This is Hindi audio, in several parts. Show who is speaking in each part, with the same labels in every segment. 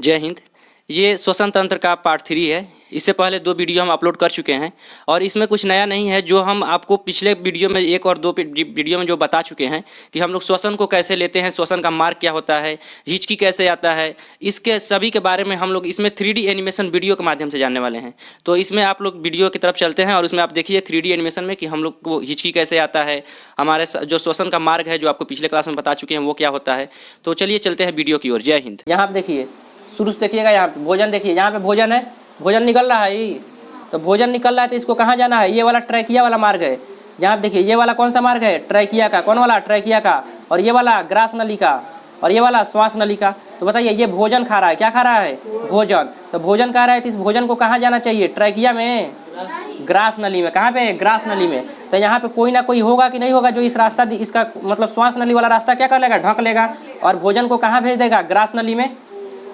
Speaker 1: जय हिंद। ये श्वसन तंत्र का पार्ट 3 है। इससे पहले 2 वीडियो हम अपलोड कर चुके हैं और इसमें कुछ नया नहीं है। जो हम आपको पिछले वीडियो में 1 और 2 वीडियो में जो बता चुके हैं कि हम लोग श्वसन को कैसे लेते हैं, श्वसन का मार्ग क्या होता है, हिचकी कैसे आता है, इसके सभी के बारे में हम लोग इसमें 3D एनिमेशन वीडियो के माध्यम से जानने वाले हैं। तो इसमें आप लोग वीडियो की तरफ चलते हैं और उसमें आप देखिए 3D एनिमेशन में कि हम लोग को हिचकी कैसे आता है, हमारे जो श्वसन का मार्ग है जो आपको पिछले क्लास में बता चुके हैं वो क्या होता है। तो चलिए चलते हैं वीडियो की ओर। जय हिंद। यहाँ आप देखिए, शुरू से देखिएगा, यहाँ पे भोजन देखिए, यहाँ पे भोजन है, भोजन निकल रहा है। तो भोजन निकल रहा है तो इसको कहाँ जाना है, ये वाला ट्रैकिया वाला मार्ग है। यहाँ पे देखिए, ये वाला कौन सा मार्ग है, ट्रैकिया का। कौन वाला, ट्रैकिया का। और ये वाला ग्रास नली का, और ये वाला श्वास नली का। तो बताइए, ये भोजन खा रहा है, क्या खा रहा है, भोजन। तो भोजन खा रहा है तो इस भोजन को कहाँ जाना चाहिए, ट्रैकिया में, ग्रास नली में। कहाँ पे, ग्रास नली में। तो यहाँ पे कोई ना कोई होगा कि नहीं होगा जो इस रास्ता, इसका मतलब श्वास नली वाला रास्ता क्या कर लेगा, ढक लेगा और भोजन को कहाँ भेज देगा, ग्रास नली में।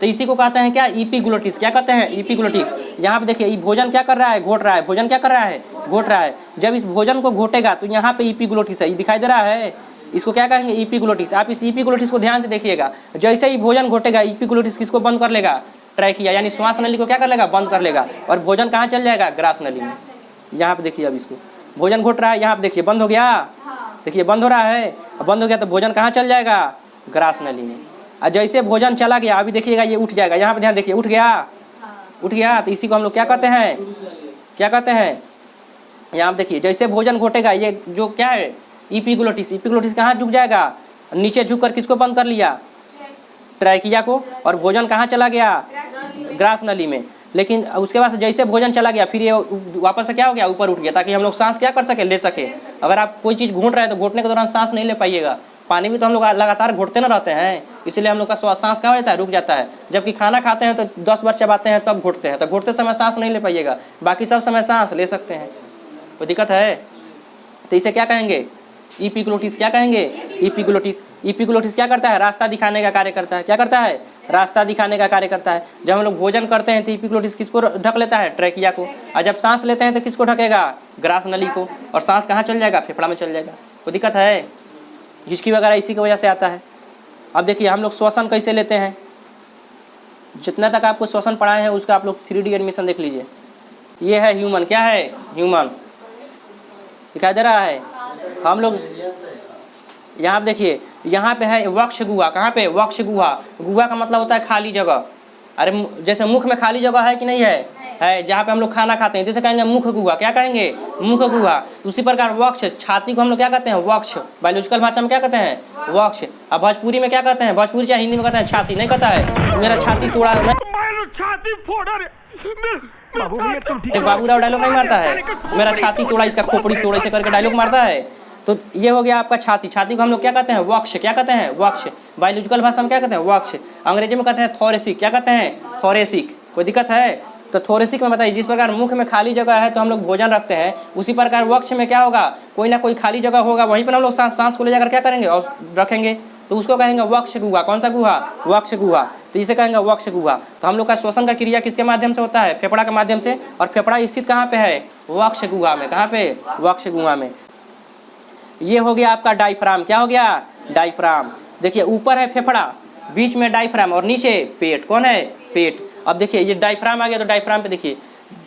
Speaker 1: तो इसी को कहते हैं क्या, इपीग्लोटिस। क्या कहते हैं, इपीग्लोटिस। यहाँ पे देखिए, ये भोजन क्या कर रहा है, घोट रहा है। भोजन क्या कर रहा है, घोट रहा है। जब इस भोजन को घोटेगा तो यहाँ पे इपीग्लोटिस है, ये दिखाई दे रहा है। इसको क्या कहेंगे, इपीग्लोटिस। आप इस इपीग्लोटिस को ध्यान से देखिएगा। जैसे ही भोजन घोटेगा, इपीग्लोटिस किसको बंद कर लेगा, ट्रैकिया यानी श्वास नली को क्या कर लेगा, बंद कर लेगा। और भोजन कहाँ चल जाएगा, ग्रास नली में। यहाँ पे देखिए, अब इसको भोजन घोट रहा है, यहाँ पे देखिए बंद हो गया। देखिए बंद हो रहा है, बंद हो गया तो भोजन कहाँ चल जाएगा, ग्रास नली में। और जैसे भोजन चला गया, अभी देखिएगा ये उठ जाएगा। यहाँ पे ध्यान देखिए, उठ गया, उठ गया। तो इसी को हम लोग क्या कहते हैं, क्या कहते हैं, यहाँ पे देखिए, जैसे भोजन घोटेगा, ये जो क्या है, इपीग्लोटिस। इपीग्लोटिस कहाँ झुक जाएगा, नीचे झुक कर किसको बंद कर लिया, ट्रैकिया को। और भोजन कहाँ चला गया, ग्रास नली में। लेकिन उसके बाद जैसे भोजन चला गया, फिर ये वापस से क्या हो गया, ऊपर उठ गया, ताकि हम लोग सांस क्या कर सके, ले सके। अगर आप कोई चीज़ घूट रहे हैं तो घोटने के दौरान सांस नहीं ले पाइएगा। पानी भी तो हम लोग लगातार घोटते ना रहते हैं, इसलिए हम लोग का सांस क्या हो जाता है, रुक जाता है। जबकि खाना खाते हैं तो 10 बार चबाते हैं तब घोटते हैं, तो घोटते समय सांस नहीं ले पाइएगा, बाकी सब समय सांस ले सकते हैं। कोई दिक्कत है। तो इसे क्या कहेंगे, इपीग्लोटिस। क्या कहेंगे, इपीग्लोटिस। इपीग्लोटिस क्या करता है, रास्ता दिखाने का कार्य करता है। क्या करता है, रास्ता दिखाने का कार्य करता है। जब हम लोग भोजन करते हैं तो इपीग्लोटिस किसको ढक लेता है, ट्रैकिया को। और जब सांस लेते हैं तो किसको ढकेगा, ग्रास नली को। और सांस कहाँ चल जाएगा, फेफड़ा में चल जाएगा। कोई दिक्कत है। हिचकी वगैरह इसी की वजह से आता है। अब देखिए, हम लोग श्वसन कैसे लेते हैं। जितना तक आपको श्वसन पढ़ाए हैं उसका आप लोग 3D एनिमेशन देख लीजिए। ये है ह्यूमन। क्या है, ह्यूमन। दिखाई दे रहा है। हम लोग यहाँ पे देखिए, यहाँ पे है वक्ष गुहा। कहाँ पे, वक्ष गुहा। गुहा का मतलब होता है खाली जगह। अरे जैसे मुख में खाली जगह है कि नहीं है, जहाँ पे हम लोग खाना खाते हैं, जैसे कहेंगे मुख गुहा। क्या कहेंगे, मुख गुहा। उसी प्रकार वक्ष, छाती को हम लोग क्या कहते हैं, वक्ष। बायोलॉजिकल भाषा में क्या कहते हैं, वक्ष। अब भोजपुरी में क्या कहते हैं, भोजपुरी चाहे हिंदी में कहते हैं छाती। नहीं कहता है, मेरा छाती तोड़ा, बाबूराव डायलॉग नहीं मारता है, मेरा छाती तोड़ा, इसका खोपड़ी तोड़ा, इसे करके डायलॉग मारता है। तो ये हो गया आपका छाती। छाती को हम लोग क्या कहते हैं, वक्ष। क्या कहते हैं, वक्ष। बायोलॉजिकल भाषा में क्या कहते हैं, वक्ष। अंग्रेजी में कहते हैं थोरेसिक। क्या कहते हैं, थोरेसिक। कोई दिक्कत है। तो थोरेसिक में बताइए, जिस प्रकार मुख में खाली जगह है तो हम लोग भोजन रखते हैं, उसी प्रकार वक्ष में क्या होगा, कोई ना कोई खाली जगह होगा, वहीं पर हम लोग सांस को ले जाकर क्या करेंगे, और रखेंगे। तो उसको कहेंगे वक्ष गुहा। कौन सा गुहा, वक्ष गुहा। तो इसे कहेंगे वक्ष गुहा। तो हम लोग का श्वसन का क्रिया किसके माध्यम से होता है, फेफड़ा के माध्यम से। और फेफड़ा स्थित कहाँ पे है, वक्ष गुहा में। कहाँ पे, वक्ष गुहा में। ये हो गया आपका डायफ्राम। क्या हो गया, डायफ्राम। देखिए, ऊपर है फेफड़ा, बीच में डायफ्राम और नीचे पेट। कौन है, पेट। अब देखिए, ये डायफ्राम आ गया। तो डायफ्राम पे देखिए,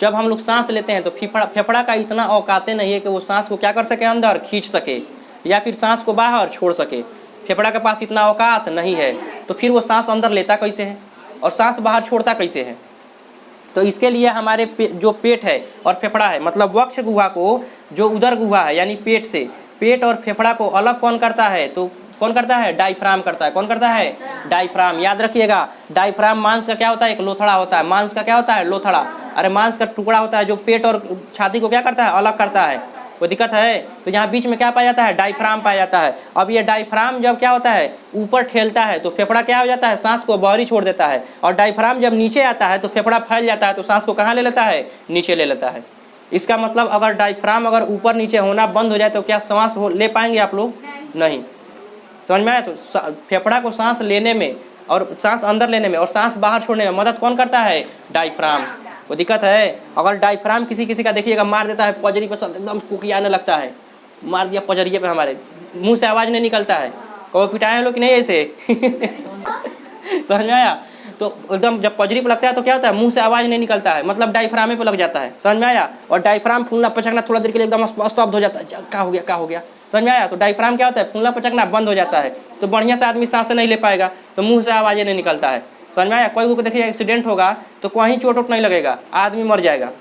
Speaker 1: जब हम लोग सांस लेते हैं तो फेफड़ा का इतना औकाते नहीं है कि वो सांस को क्या कर सके, अंदर खींच सके या फिर सांस को बाहर छोड़ सके। फेफड़ा के पास इतना औकात नहीं है। तो फिर वो सांस अंदर लेता कैसे है और सांस बाहर छोड़ता कैसे है। तो इसके लिए हमारे जो पेट है और फेफड़ा है, मतलब वक्ष गुहा को जो उदर गुहा है यानी पेट से, पेट और फेफड़ा को अलग कौन करता है, तो कौन करता है, डायफ्राम करता है। कौन करता है, डायफ्राम। याद रखिएगा, डायफ्राम मांस का क्या होता है, एक लोथड़ा होता है। मांस का क्या होता है, लोथड़ा। अरे मांस का टुकड़ा होता है जो पेट और छाती को क्या करता है, अलग करता है। कोई दिक्कत है। तो यहाँ बीच में क्या पाया जाता है, डायफ्राम पाया जाता है। अब ये डायफ्राम जब क्या होता है, ऊपर ठेलता है तो फेफड़ा क्या हो जाता है, सांस को बाहरी छोड़ देता है। और डायफ्राम जब नीचे आता है तो फेफड़ा फैल जाता है, तो सांस को कहाँ ले लेता है, नीचे ले लेता है। इसका मतलब अगर डायफ्राम अगर ऊपर नीचे होना बंद हो जाए तो क्या सांस ले पाएंगे आप लोग, नहीं। समझ में आया। तो फेफड़ा को सांस लेने में और सांस अंदर लेने में और सांस बाहर छोड़ने में मदद कौन करता है, डायफ्राम। वो दिक्कत है। अगर डायफ्राम किसी किसी का देखिएगा मार देता है पजरी पर, सब एकदम कुकियाने लगता है, मार दिया पजरिए पे, हमारे मुंह से आवाज़ नहीं निकलता है। कहो पिटाए लोग कि नहीं ऐसे समझ में आया। तो एकदम जब पजरी पे लगता है तो क्या होता है, मुंह से आवाज़ नहीं निकलता है, मतलब डायफ्राम पे लग जाता है। समझ में आया? और डायफ्राम फूलना पचकना थोड़ा देर के लिए एकदम स्तब्ध हो जाता है, क्या हो गया क्या हो गया। समझ में आया? तो डायफ्राम क्या होता है, फूलना पचकना बंद हो जाता है, तो बढ़िया से आदमी सांसें नहीं ले पाएगा, तो मुँह से आवाज़ें नहीं निकलता है। समझ में आया? कोई को देखिए एक्सीडेंट होगा तो कहीं चोट वोट नहीं लगेगा, आदमी मर जाएगा।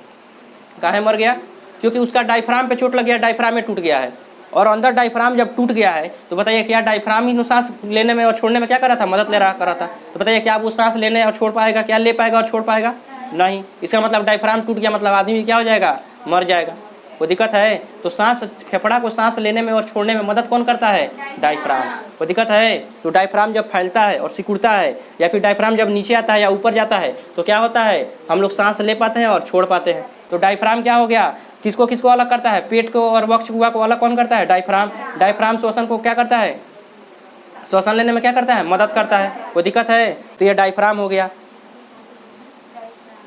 Speaker 1: काहे मर गया? क्योंकि उसका डायफ्राम पे चोट लग गया, डायफ्राम में टूट गया है। और अंदर डायफ्राम जब टूट गया है तो बताइए क्या डायफ्राम ही सांस लेने में और छोड़ने में क्या कर रहा था, मदद ले रहा कर रहा था। तो बताइए क्या वो सांस लेने और छोड़ पाएगा, क्या ले पाएगा और छोड़ पाएगा? नहीं। इसका मतलब डायफ्राम टूट गया, मतलब आदमी क्या हो जाएगा, मर जाएगा। कोई दिक्कत है? तो सांस, फेफड़ा को सांस लेने में और छोड़ने में मदद कौन करता है, डायफ्राम। कोई दिक्कत है? तो डायफ्राम जब फैलता है और सिकुड़ता है, या फिर डायफ्राम जब नीचे आता है या ऊपर जाता है, तो क्या होता है, हम लोग सांस ले पाते हैं और छोड़ पाते हैं। तो डायफ्राम क्या हो गया, किसको किसको अलग करता है, पेट को और वक्ष गुहा को अलग कौन करता है, डायफ्राम। डायफ्राम श्वसन को क्या करता है, श्वसन लेने में क्या करता है, मदद करता है। कोई दिक्कत है? तो ये डायफ्राम हो गया।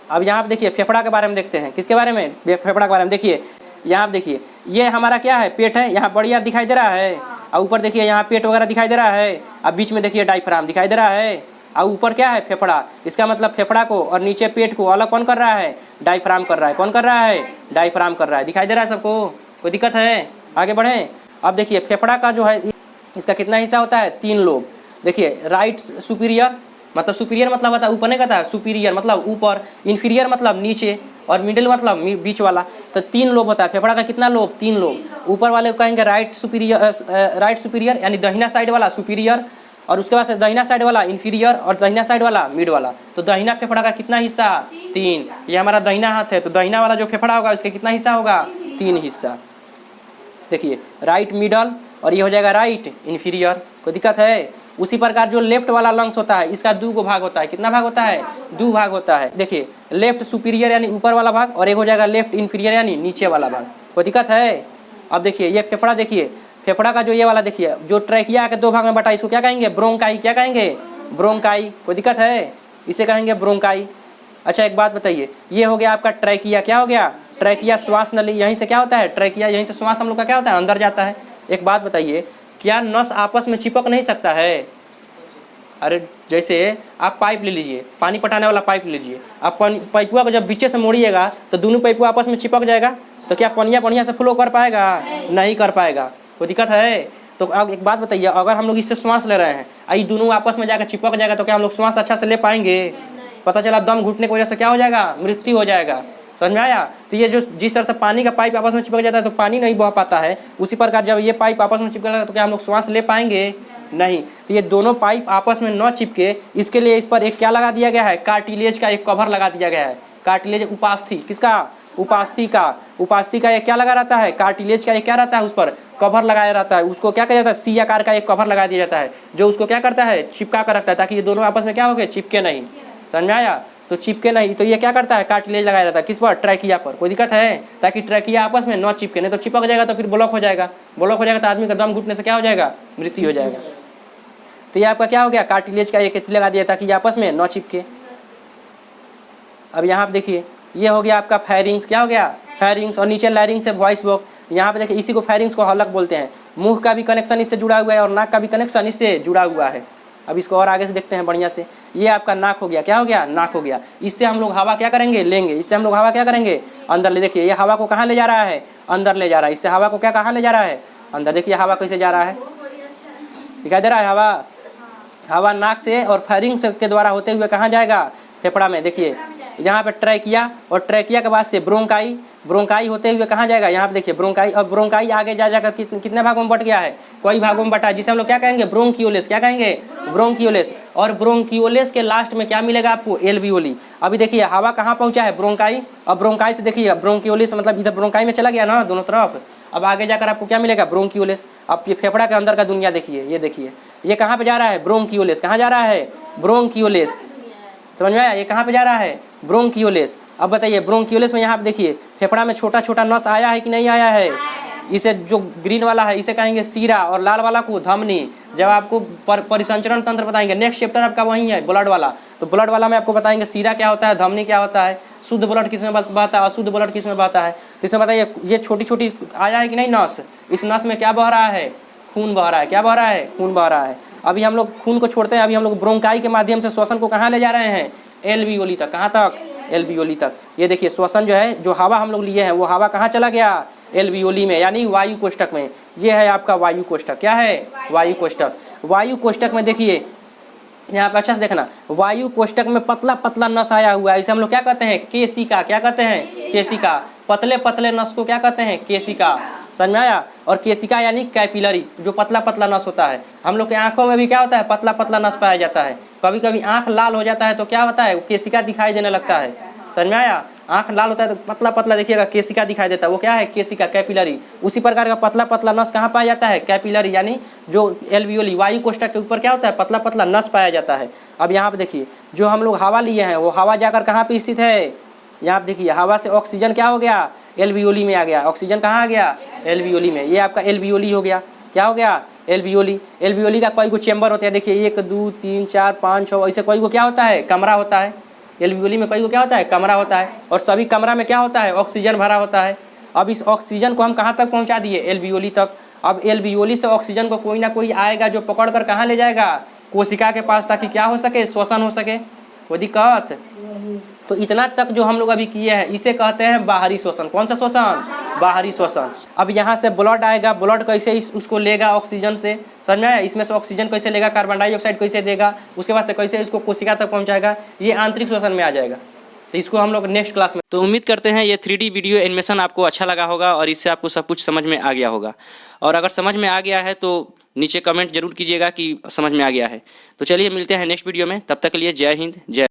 Speaker 1: अब यहाँ पे देखिए फेफड़ा के बारे में देखते हैं। किसके बारे में, फेफड़ा के बारे में। देखिए यहाँ पे देखिए, ये हमारा क्या है, पेट है, यहाँ बढ़िया दिखाई दे रहा है, और ऊपर देखिए यहाँ पेट वगैरह दिखाई दे रहा है, अब बीच में देखिए डायफ्राम दिखाई दे रहा है, और ऊपर क्या है, फेफड़ा। इसका मतलब फेफड़ा को और नीचे पेट को अलग कौन कर रहा है, डायफ्राम कर रहा है। कौन कर रहा है, डायफ्राम कर रहा है। दिखाई दे रहा है सबको? कोई दिक्कत है? आगे बढ़ें। अब देखिए फेफड़ा का जो है, इसका कितना हिस्सा होता है, 3 लोब। देखिए राइट सुपीरियर, मतलब सुपीरियर मतलब होता है ऊपर नहीं कहता है, सुपीरियर मतलब ऊपर, इन्फीरियर मतलब नीचे, और मिडिल मतलब बीच वाला। तो 3 लोब होता है फेफड़ा का। कितना लोब, 3 लोब। ऊपर वाले को कहेंगे राइट सुपीरियर यानी दाहिना साइड वाला सुपीरियर, और उसके बाद से दाहिना साइड वाला इन्फीरियर, और दाहिना साइड वाला मिड वाला। तो दाहिना फेफड़ा का कितना हिस्सा, 3। ये हमारा दाहिना हाथ है, तो दाहिना वाला जो फेफड़ा होगा उसका कितना हिस्सा होगा, 3 हिस्सा। देखिए राइट मिडल, और ये हो जाएगा राइट इन्फीरियर। कोई दिक्कत है? उसी प्रकार जो लेफ्ट वाला लंग्स होता है, इसका 2 भाग होता है। कितना भाग होता है, 2 भाग होता है। देखिए लेफ्ट सुपीरियर यानी ऊपर वाला भाग, और एक हो जाएगा लेफ्ट इन्फीरियर यानी नीचे वाला भाग। कोई दिक्कत है? अब देखिए ये फेफड़ा, देखिए फेफड़ा का जो ये वाला देखिए, जो ट्रैकिया के 2 भाग में बटा, इसको क्या कहेंगे, ब्रोंकाई। क्या कहेंगे, ब्रोंकाई। कोई दिक्कत है? इसे कहेंगे ब्रोंकाई। अच्छा एक बात बताइए, ये हो गया आपका ट्रैकिया। क्या हो गया, ट्रैकिया श्वास नली, यहीं से क्या होता है, ट्रैकिया, यहीं से श्वास हम लोग का क्या होता है, अंदर जाता है। एक बात बताइए, क्या नस आपस में चिपक नहीं सकता है? अरे जैसे आप पाइप ले लीजिए, पानी पटाने वाला पाइप ले लीजिए, आप पाइपुआ को जब बीचे से मोड़िएगा तो दोनों पाइपुआ आपस में चिपक जाएगा, तो क्या पनिया बढ़िया से फ्लो कर पाएगा, नहीं कर पाएगा। कोई दिक्कत है? तो अब एक बात बताइए, अगर हम लोग इससे श्वास ले रहे हैं, ये दोनों आपस में जाकर चिपक जाएगा, तो क्या हम लोग श्वास अच्छा से ले पाएंगे? पता चला दम घुटने की वजह से क्या हो जाएगा, मृत्यु हो जाएगा। समझ में आया? तो ये जो जिस तरह से पानी का पाइप आपस में चिपक जाता है तो पानी नहीं बह पाता है, उसी प्रकार जब ये पाइप आपस में चिपकेगा तो क्या हम लोग श्वास ले पाएंगे, नहीं। तो ये दोनों पाइप आपस में न चिपके, इसके लिए इस पर एक क्या लगा दिया गया है, कार्टिलेज का एक कवर लगा दिया गया है। कार्टिलेज उपास्थि, किसका, उपास्थि का। उपास्थि का एक क्या लगा रहता है, कार्टिलेज का एक क्या रहता है, उस पर कवर लगाया रहता है। उसको क्या कहा जाता है, सी आकार का एक कवर लगा दिया जाता है, जो उसको क्या करता है, चिपका कर रखता है, ताकि ये दोनों आपस में क्या हो गए, चिपके नहीं। समझ में आया? तो चिपके नहीं, तो ये क्या करता है, कार्टिलेज लगाया रहता है। किस पर, ट्रैकिया पर। कोई दिक्कत है? ताकि ट्रैकिया आपस में न चिपके, नहीं तो चिपक जाएगा तो फिर ब्लॉक हो जाएगा। ब्लॉक हो जाएगा तो आदमी का दम घुटने से क्या हो जाएगा, मृत्यु हो जाएगा। तो ये आपका क्या हो गया, कार्टिलेज का एक एथी लगा दिया ताकि ये आपस में न चिपके। अब यहाँ पे देखिए, ये हो गया आपका फेरिंग्स। क्या हो गया, फेरिंग्स, और नीचे लैरिंग्स है, वॉइस बॉक्स। यहाँ पे देखिए इसी को फेरिंग्स को हलक बोलते हैं। मुंह का भी कनेक्शन इससे जुड़ा हुआ है और नाक का भी कनेक्शन इससे जुड़ा हुआ है। अब इसको और आगे से देखते हैं बढ़िया से। ये आपका नाक हो गया। क्या हो गया, नाक हो गया। इससे हम लोग हवा क्या करेंगे, लेंगे। इससे हम लोग हवा क्या करेंगे, अंदर ले। देखिए ये हवा को कहाँ ले जा रहा है, अंदर ले जा रहा है। इससे हवा को क्या कहाँ ले जा रहा है, अंदर। देखिए हवा कैसे जा रहा है, दिखाई दे रहा है हवा। हवा नाक से और फेरिंग्स के द्वारा होते हुए कहाँ जाएगा, फेफड़ा में। देखिए यहाँ पे ट्रैकिया, और ट्रैकिया के बाद से ब्रोंकाई। ब्रोंकाई होते हुए कहाँ जाएगा, यहाँ पे देखिए ब्रोंकाई। और ब्रोंकाई आगे जा जाकर कितने भागों में बट गया है, कई भागों में बटा है, जिसे हम लोग क्या कहेंगे, ब्रोंकियोलेस। क्या कहेंगे, ब्रोंकियोलेस। और ब्रोंकियोलेस के लास्ट में क्या मिलेगा आपको, एल्वियोली। अभी देखिए हवा कहाँ पहुँचा है, ब्रोंकाई। और ब्रोंकाई से देखिए ब्रोंकियोलेस मतलब इधर ब्रोंकाई में चला गया ना दोनों तरफ। अब आगे जाकर आपको क्या मिलेगा, ब्रोंकियोलेस। अब ये फेफड़ा के अंदर का दुनिया देखिए, ये देखिए ये कहाँ पे जा रहा है, ब्रोंकियोलेस। कहाँ जा रहा है, ब्रोंकियोलेस। समझ में आया, ये कहाँ पे जा रहा है, ब्रोंकियोलेस। अब बताइए ब्रोंकियोलेस में यहाँ पे देखिए फेफड़ा में छोटा छोटा नस आया है कि नहीं आया है। इसे जो ग्रीन वाला है इसे कहेंगे सीरा, और लाल वाला को धमनी। जब आपको परिसंचरण तंत्र बताएंगे, नेक्स्ट चैप्टर आपका वही है ब्लड वाला, तो ब्लड वाला में आपको बताएंगे सीरा क्या होता है, धमनी क्या होता है, शुद्ध ब्लड किस में बहता है, अशुद्ध ब्लड किस में बहता है। तो इसमें बताइए ये छोटी छोटी आया है कि नहीं नस, इस नस में क्या बह रहा है, खून बह रहा है। क्या बह रहा है, खून बह रहा है। अभी हम लोग खून को छोड़ते हैं, अभी हम लोग ब्रोंकाई के माध्यम से श्वसन को कहाँ ले जा रहे हैं, एल्वियोली तक। कहाँ तक, एल्वियोली तक। ये देखिए श्वसन जो है, जो हवा हम लोग लिए हैं वो हवा कहाँ चला गया, एल्वियोली में, यानी वायु कोष्ठक में। ये है आपका वायु कोष्ठक। क्या है, वायु कोष्ठक। वायु कोष्ठक में देखिए यहाँ पे अच्छा से देखना, वायु कोष्ठक में पतला पतला नस आया हुआ है, इसे हम लोग क्या कहते हैं, केशिका। क्या कहते हैं, केशिका। पतले पतले नस को क्या कहते हैं, केशिका। समझ में आया। और केशिका यानी कैपिलरी, जो पतला पतला नस होता है। हम लोग के आंखों में भी क्या होता है, पतला पतला नस पाया जाता है। कभी कभी आंख लाल हो जाता है तो क्या होता है, केशिका दिखाई देने लगता है। समझ में आया। आंख लाल होता है तो पतला पतला देखिएगा केशिका दिखाई देता है, वो क्या है, केशिका, कैपिलरी। उसी प्रकार का पतला पतला नस कहाँ पाया जाता है, कैपिलरी, यानी जो एल्वियोली वायु कोष्ठक के ऊपर क्या होता है, पतला पतला नस पाया जाता है। अब यहाँ पे देखिए, जो हम लोग हवा लिए हैं वो हवा जाकर कहाँ पे स्थित है, यहाँ पे देखिए, हवा से ऑक्सीजन क्या हो गया, एल्वियोली में आ गया। ऑक्सीजन कहाँ आ गया, एल्वियोली में। ये आपका एल्वियोली हो गया। क्या हो गया, एल्वियोली। एल्वियोली का कोई को चेंबर होता है, देखिए 1 2 3 4 5 6, ऐसे कोई को क्या होता है, कमरा होता है। एल्वियोली में कोई को क्या होता है, कमरा होता है। और सभी कमरा में क्या होता है, ऑक्सीजन भरा होता है। अब इस ऑक्सीजन को हम कहाँ तक पहुँचा दिए, एल्वियोली तक। अब एल्वियोली से ऑक्सीजन को कोई ना कोई आएगा जो पकड़ कर कहाँ ले जाएगा, कोशिका के पास, ताकि क्या हो सके, श्वसन हो सके। कोई दिक्कत। तो इतना तक जो हम लोग अभी किए हैं इसे कहते हैं बाहरी श्वसन। कौन सा श्वसन, बाहरी श्वसन। अब यहाँ से ब्लड आएगा, ब्लड कैसे उसको लेगा ऑक्सीजन से, समझ में आया। इसमें से ऑक्सीजन कैसे लेगा, कार्बन डाइऑक्साइड कैसे देगा, उसके बाद से कैसे इसको कोशिका तक पहुँचाएगा, ये आंतरिक श्वसन में आ जाएगा। तो इसको हम लोग नेक्स्ट क्लास में। तो उम्मीद करते हैं ये 3D वीडियो एनिमेशन आपको अच्छा लगा होगा और इससे आपको सब कुछ समझ में आ गया होगा। और अगर समझ में आ गया है तो नीचे कमेंट जरूर कीजिएगा कि समझ में आ गया है। तो चलिए मिलते हैं नेक्स्ट वीडियो में, तब तक के लिए जय हिंद, जय।